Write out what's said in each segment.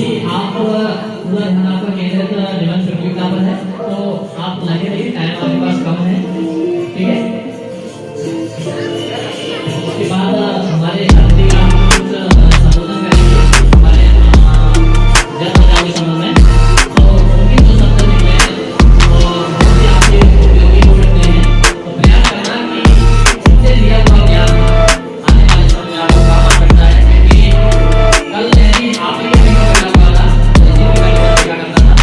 अभी आप पूरा ध्यान आपका केंद्रित निबंध प्रतियोगिता पर है, तो आप लगे रहिए, टाइम आपके पास कम है, ठीक है। उसके बाद हमारे अतिथि का कुछ संबोधन करेंगे हमारे जन बचाओ समूह में, तो उनके जो शब्द निकले हैं और बहुत ही आपके उपयोगी हो सकते हैं, तो प्रयास करना कि उनसे लिया हुआ ज्ञान आने वाले समय में आपको काम आ सकता है, क्योंकि कल यदि आप ही नहीं कर पाता तो इसी की क्या करना था।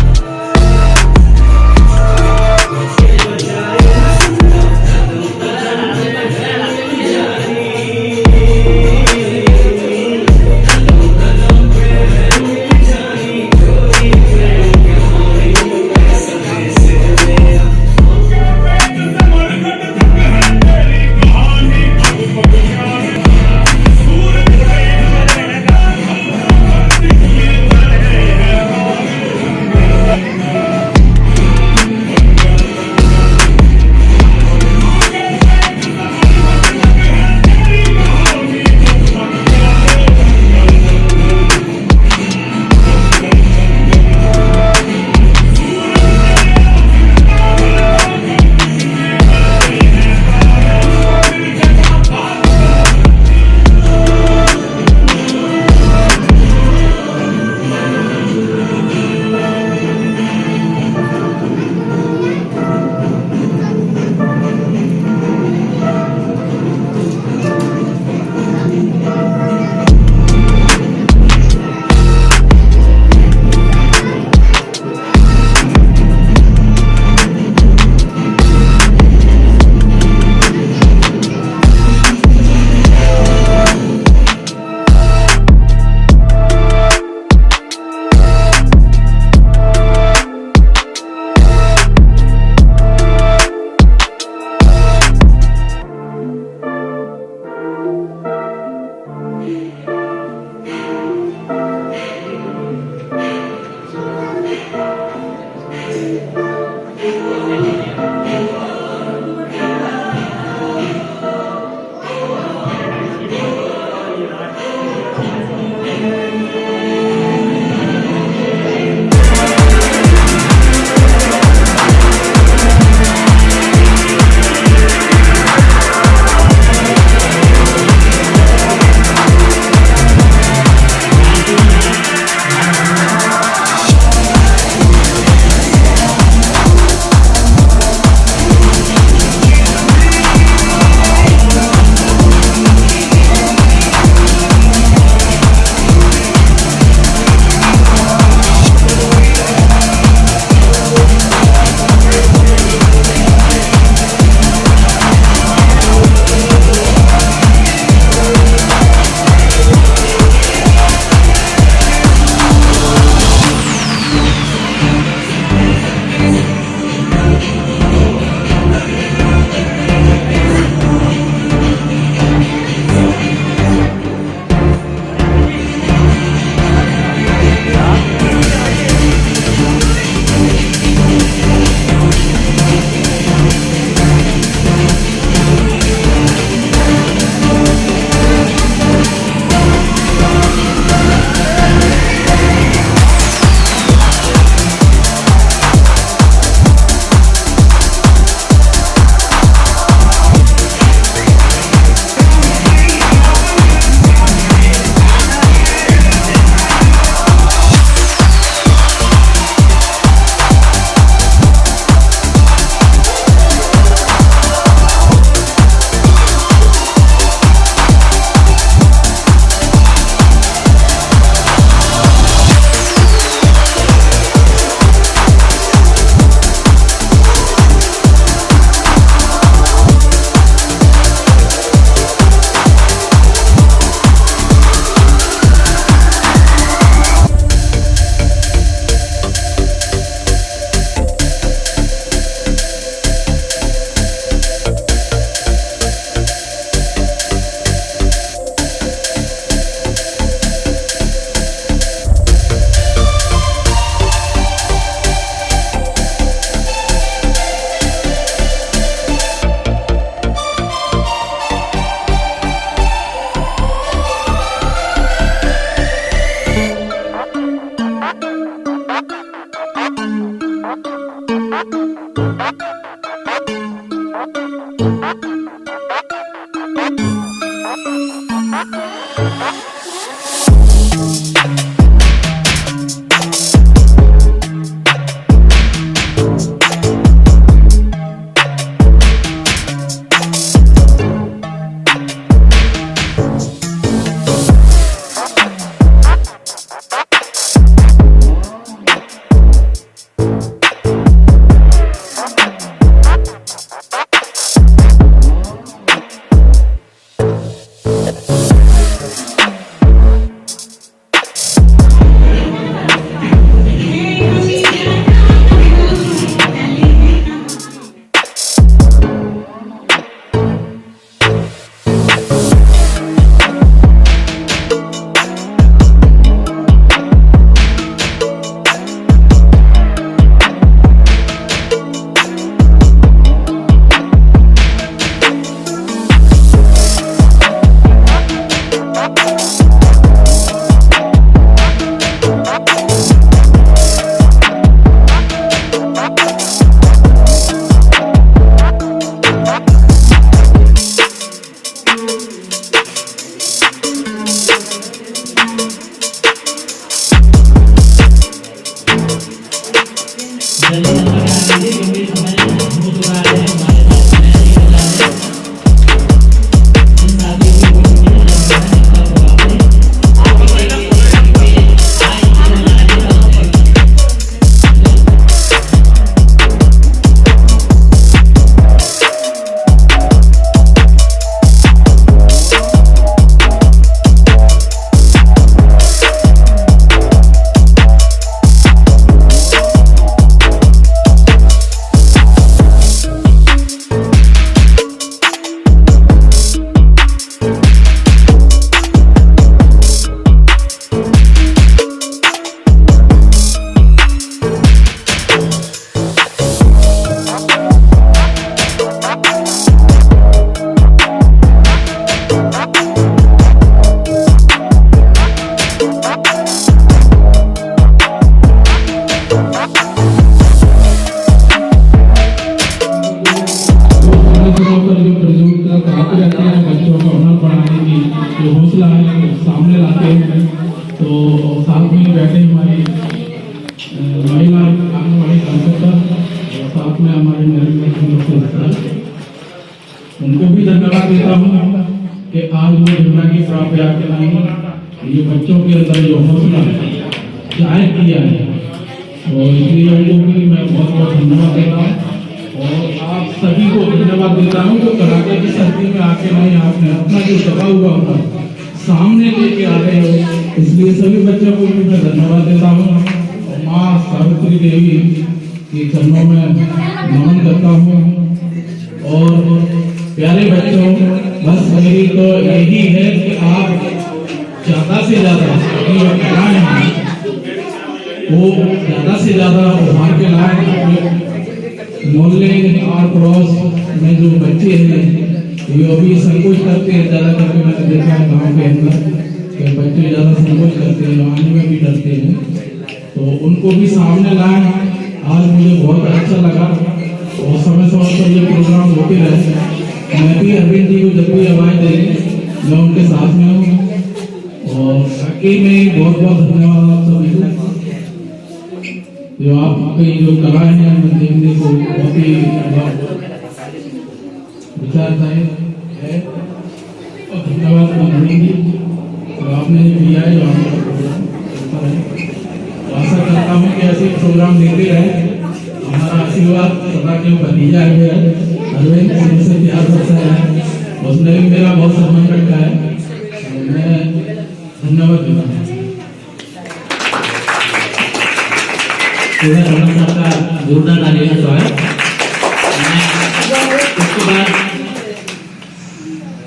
जल्दी नंबर करा दीजिए क्योंकि समय हो चुका है, हमारे पास समय नहीं बचा है। जिन साथियों की वोट मिली है, जब वो आपने आप बताइए कि आज ये हमारा जो है जो हौसला है सामने लाते हैं। तो साथ में बैठे हमारी महिला आंगनबाड़ी कार्यकर्ता और साथ में हमारे नरेंद्र, उनको भी धन्यवाद देता हूँ कि आज मुझे जुड़ना की प्राप्त आके नहीं ये बच्चों के अंदर जो हौसला जाहिर किया है, और इसलिए उनको भी मैं बहुत बहुत धन्यवाद देता हूँ। और आप सभी को धन्यवाद देता हूँ जो कड़ाके की सर्दी में आके नहीं आपने अपना जो दबा हुआ होगा सामने लेके आ रहे हो, इसलिए सभी बच्चों को भी मैं धन्यवाद देता हूँ। और माँ सावित्री देवी के चरणों में नमन करता हूँ। और प्यारे बच्चों, बस मेरी तो यही है कि आप ज्यादा से ज्यादा वो ज्यादा से ज्यादा उभार के लाए। मोहल्ले और पड़ोस में जो बच्चे हैं ये अभी संकोच करते हैं, ज्यादा करके मैंने देखा है गाँव के अंदर कि बच्चे ज्यादा संकोच करते हैं, आने में भी डरते हैं, तो उनको भी सामने लाए। आज मुझे बहुत अच्छा लगा और समय समय पर ये प्रोग्राम होते रहे। मैं भी अरविंद जी को जब भी आवाज देंगे मैं उनके साथ में हूँ। और वाकई में बहुत बहुत धन्यवाद आप सभी को जो आपके जो कलाएं हैं मैं देखने को बहुत ही विचारदायक है। और धन्यवाद मानेंगे तो आपने जो दिया है, जो आपका प्रोग्राम चलता है। आशा करता हूँ कि ऐसे प्रोग्राम देते रहे। हमारा आशीर्वाद सदा के भतीजा है अरविंद, से प्यार करता है, उसने भी मेरा बहुत सम्मान रखा है। मैं धन्यवाद देता हूँ। जोरदार तालियों से स्वागत। उसके बाद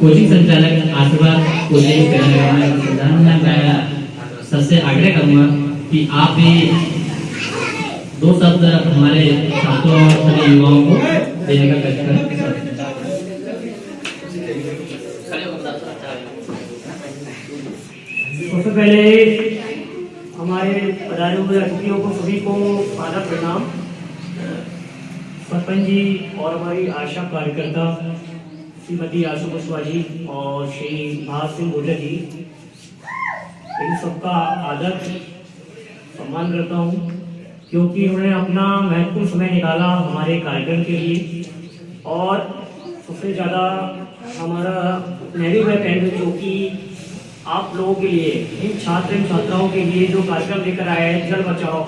कोचिंग संचालक आशीर्वाद कोचिंग मैं सबसे आग्रह करूंगा कि आप भी दो शब्द हमारे छात्रों और सभी युवाओं को देने का प्रयास करें। सबसे पहले हमारे पधारे हुए अतिथियों को सभी को आदर प्रणाम। सरपंच जी और हमारी आशा कार्यकर्ता श्रीमती आशु कुशवाहा जी और श्री भाग सिंह बोले जी, इन सबका आदर सम्मान करता हूँ क्योंकि उन्होंने अपना महत्वपूर्ण समय निकाला हमारे कार्यक्रम के लिए। और सबसे ज़्यादा हमारा नेहरू भाई कैंड जो कि आप लोगों के लिए, इन छात्र एवं छात्राओं के लिए जो कार्यक्रम लेकर आए हैं जल बचाओ।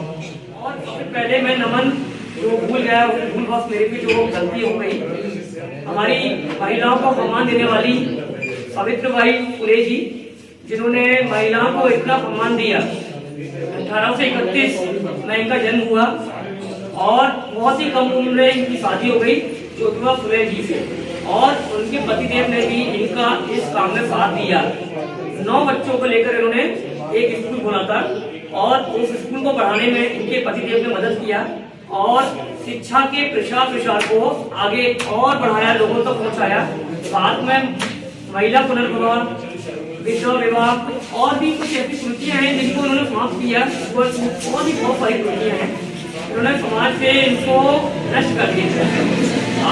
और इससे पहले मैं नमन जो भूल गया, भूल बस मेरे भी जो गलती हो गई, हमारी महिलाओं को सम्मान देने वाली सावित्री बाई फुले जी, जिन्होंने महिलाओं को इतना सम्मान दिया। 1831 में इनका जन्म हुआ और बहुत ही कम उम्र में इनकी शादी हो गई ज्योतिबा फुले जी से, और उनके पतिदेव ने भी इनका इस काम में साथ दिया। 9 बच्चों को लेकर इन्होंने एक स्कूल खोला था और उस स्कूल को बढ़ाने में इनके पतिदेव ने मदद किया और शिक्षा के प्रसार को आगे और बढ़ाया, लोगों तक पहुंचाया। साथ में महिला पुनर्विवाह, विधवा विवाह और भी कुछ ऐसी कुरीतियां हैं जिनको उन्होंने समाप्त किया। और भी बहुत सारी कुरीतियां हैं, उन्होंने समाज से इनको नष्ट कर दिया।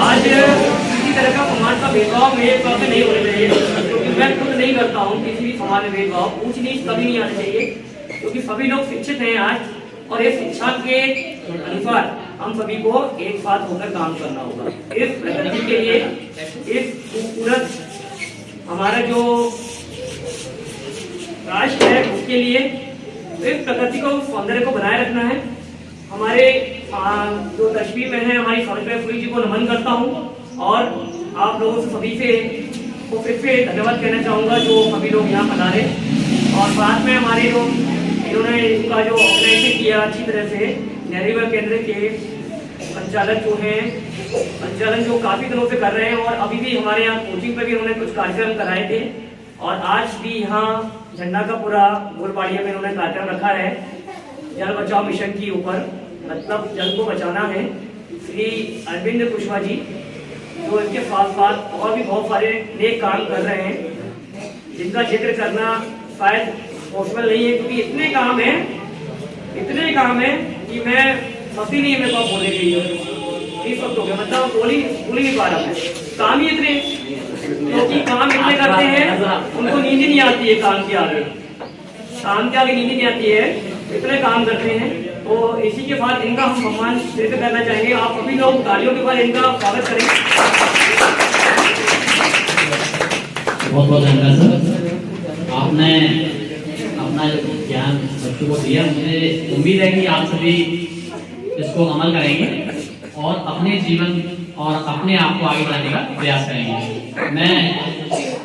आज किसी तरह का समाज का भेदभाव मेरे हिसाब से नहीं होना चाहिए, क्योंकि मैं खुद नहीं करता हूँ किसी भी समाज में भेदभाव, ऊंच नीच कभी नहीं आना चाहिए, क्योंकि सभी लोग शिक्षित हैं आज। और ये शिक्षा के अनुसार हम सभी को एक साथ होकर काम करना होगा। इस प्रगति के लिए, इस खूबसूरत हमारा जो राष्ट्र है उसके लिए, इस प्रकृति को, सौंदर्य को बनाए रखना है। हमारे जो तस्वीर में है, हमारी सावित्रीबाई फुले जी को नमन करता हूँ और आप लोगों से सभी से को फिर से धन्यवाद कहना चाहूँगा जो सभी लोग यहाँ पधारे। और साथ में हमारे जो इन्होंने इनका जो ऑर्गेनाइजेशन किया अच्छी तरह से, नेहरू युवा केंद्र के संचालक जो हैं, संचालन जो काफ़ी दिनों से कर रहे हैं और अभी भी हमारे यहाँ कोचिंग पर भी उन्होंने कुछ कार्यक्रम कराए थे और आज भी यहाँ झंडा का पूरा गोलबाड़िया में इन्होंने कार्यक्रम रखा है जल बचाओ मिशन के ऊपर, मतलब जल को बचाना है। श्री अरविंद कुशवाहा जी जो इसके साथ साथ और भी बहुत सारे नेक काम कर रहे हैं जिनका जिक्र करना शायद पॉसिबल नहीं है क्योंकि इतने काम है कि मैं फंसी नहीं है मेरे पास बोलने के लिए। इस वक्त हो गया, मतलब बोल ही नहीं पा रहा मैं। काम ही इतने, क्योंकि काम इतने करते हैं उनको नींद ही नहीं आती है। काम के आगे नींद ही नहीं आती है, इतने काम करते हैं। तो इसी के बाद इनका हम सम्मान सिद्ध करना चाहेंगे। आप सभी लोग तालियों के बाद इनका स्वागत करें। बहुत बहुत धन्यवाद सर, आपने अपना ज्ञान बच्चों को दिया। मुझे उम्मीद है कि आप सभी इसको अमल करेंगे और अपने जीवन और अपने आप को आगे बढ़ाने का प्रयास करेंगे। मैं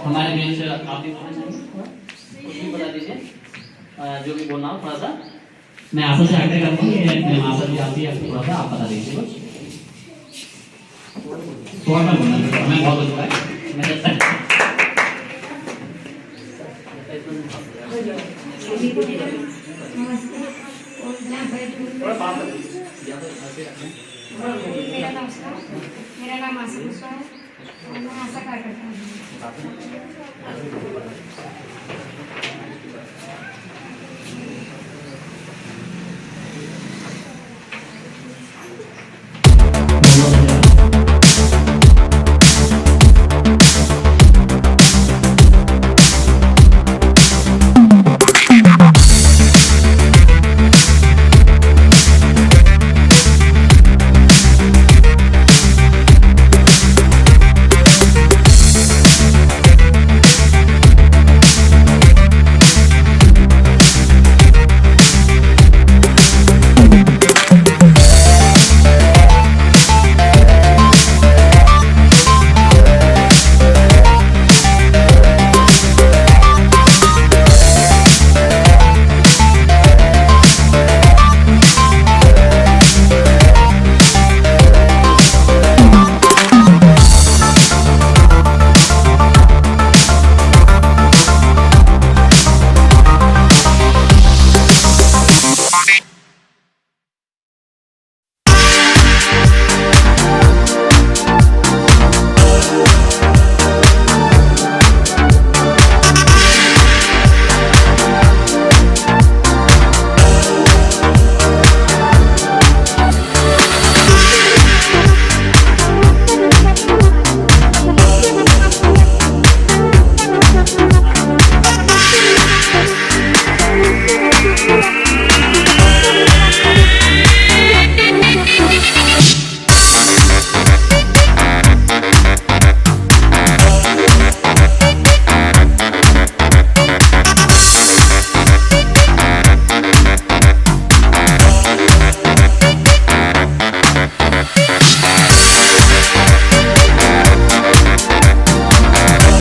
हमारे मेन से आप भी बता दीजिए जो भी बोलना हो थोड़ा सा। मैं आशा से आगे करूँगी, मैं आशा भी आती है, थोड़ा सा आप बता दीजिए कुछ थोड़ा सा बोलना। मैं बहुत अच्छा है, मैं जब तक मेरा नाम आशा कुशवाहा है और मैं आशा कार्यकर्ता हूँ।